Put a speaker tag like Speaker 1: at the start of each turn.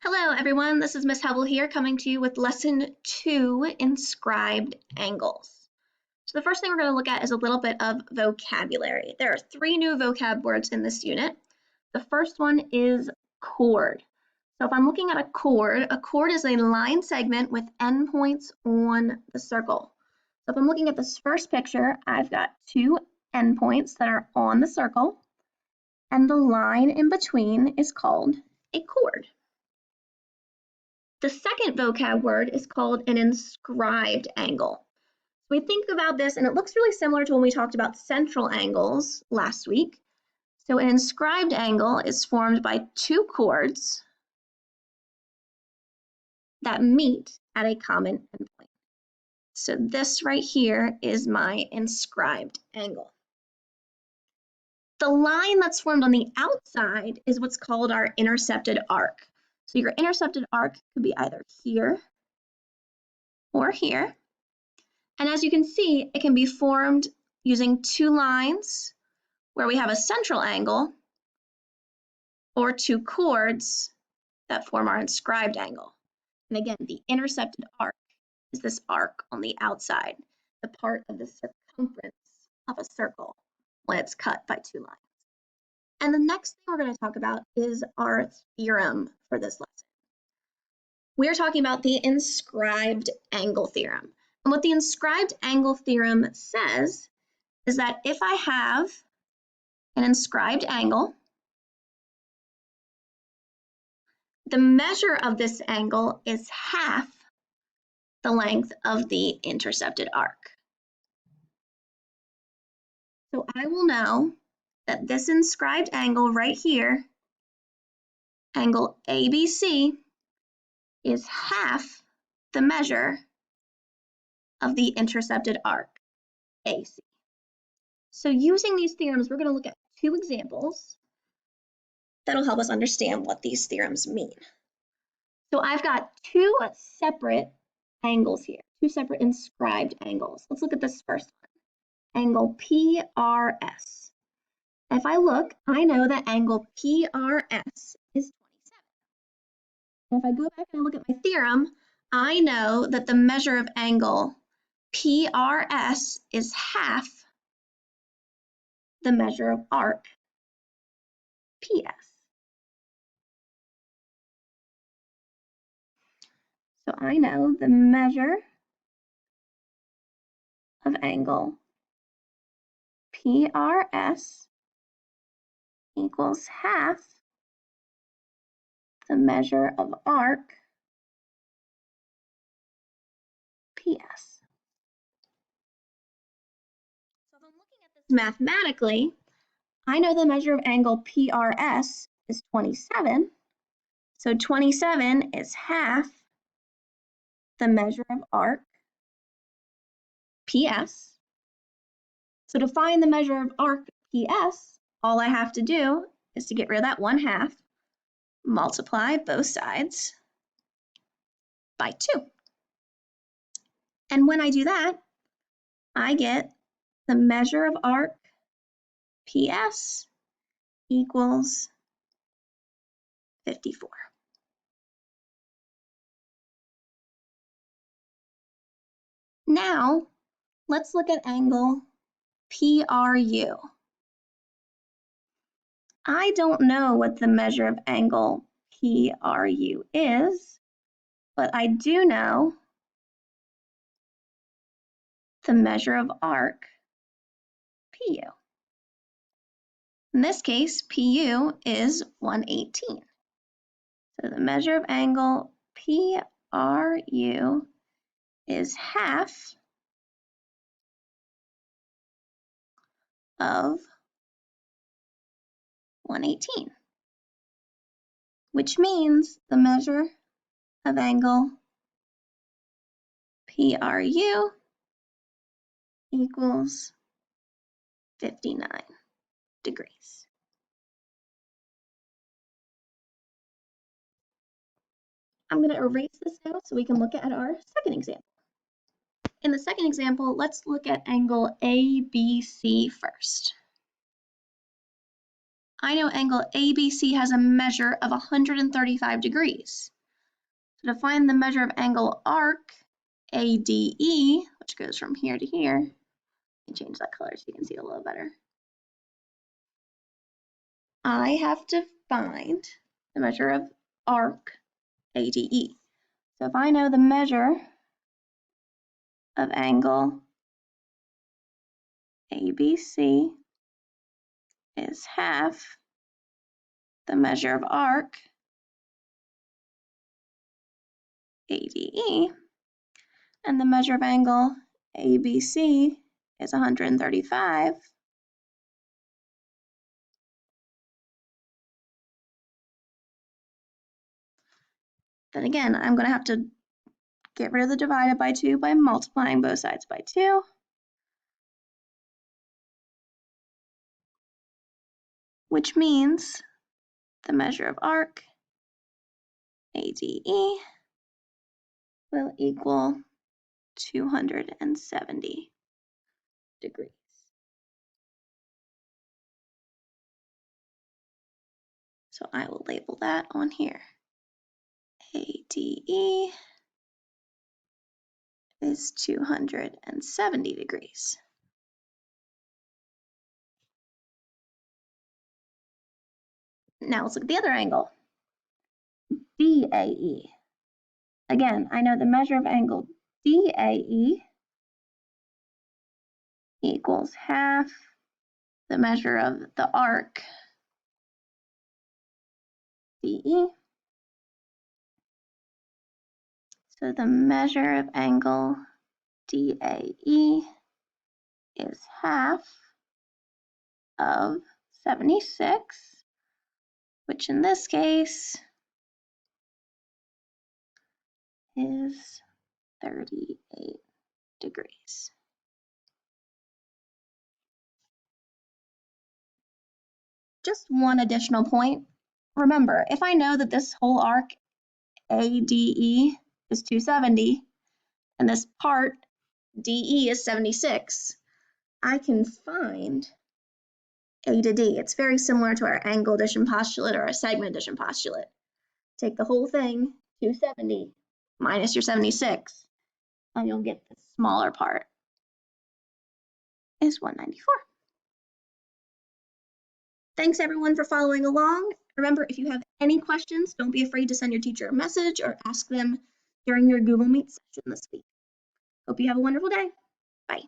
Speaker 1: Hello everyone, this is Miss Hubble here coming to you with lesson 2, Inscribed Angles. So the first thing we're going to look at is a little bit of vocabulary. There are 3 new vocab words in this unit. The first one is chord. So if I'm looking at a chord is a line segment with endpoints on the circle. So if I'm looking at this first picture, I've got 2 endpoints that are on the circle, and the line in between is called a chord. The second vocab word is called an inscribed angle. We think about this, and it looks really similar to when we talked about central angles last week. So an inscribed angle is formed by 2 chords that meet at a common endpoint. So this right here is my inscribed angle. The line that's formed on the outside is what's called our intercepted arc. So your intercepted arc could be either here or here. And as you can see, it can be formed using 2 lines where we have a central angle or 2 chords that form our inscribed angle. And again, the intercepted arc is this arc on the outside, the part of the circumference of a circle when it's cut by 2 lines. And the next thing we're going to talk about is our theorem for this lesson. We are talking about the inscribed angle theorem. And what the inscribed angle theorem says is that if I have an inscribed angle, the measure of this angle is half the length of the intercepted arc. So I will know that this inscribed angle right here, angle ABC, is half the measure of the intercepted arc, AC. So using these theorems, we're going to look at 2 examples that'll help us understand what these theorems mean. So I've got 2 separate angles here, 2 separate inscribed angles. Let's look at this first one, angle PRS. If I look, I know that angle PRS is 27. And if I go back and I look at my theorem, I know that the measure of angle PRS is half the measure of arc PS. So I know the measure of angle PRS equals half the measure of arc PS. So if I'm looking at this mathematically, I know the measure of angle PRS is 27. So 27 is half the measure of arc PS. So to find the measure of arc PS, all I have to do is to get rid of that 1/2, multiply both sides by 2. And when I do that, I get the measure of arc PS equals 54. Now, let's look at angle PRU. I don't know what the measure of angle PRU is, but I do know the measure of arc PU. In this case, PU is 118. So the measure of angle PRU is half of 118, which means the measure of angle PRU equals 59 degrees. I'm going to erase this now so we can look at our second example. In the second example, let's look at angle ABC first. I know angle ABC has a measure of 135 degrees. So to find the measure of angle arc ADE, which goes from here to here, let me change that color so you can see it a little better. I have to find the measure of arc ADE. So if I know the measure of angle ABC is half the measure of arc ADE, and the measure of angle ABC is 135, then again, I'm going to have to get rid of the divided by 2 by multiplying both sides by 2. Which means the measure of arc ADE will equal 270 degrees. So I will label that on here. ADE is 270 degrees. Now let's look at the other angle, DAE. Again, I know the measure of angle DAE equals half the measure of the arc DE. So the measure of angle DAE is half of 76, which in this case is 38 degrees. Just one additional point. Remember, if I know that this whole arc ADE is 270 and this part DE is 76, I can find A to D. It's very similar to our angle addition postulate or a segment addition postulate. Take the whole thing, 270 minus your 76, and you'll get the smaller part is 194. Thanks everyone for following along. Remember, if you have any questions, don't be afraid to send your teacher a message or ask them during your Google Meet session this week. Hope you have a wonderful day. Bye.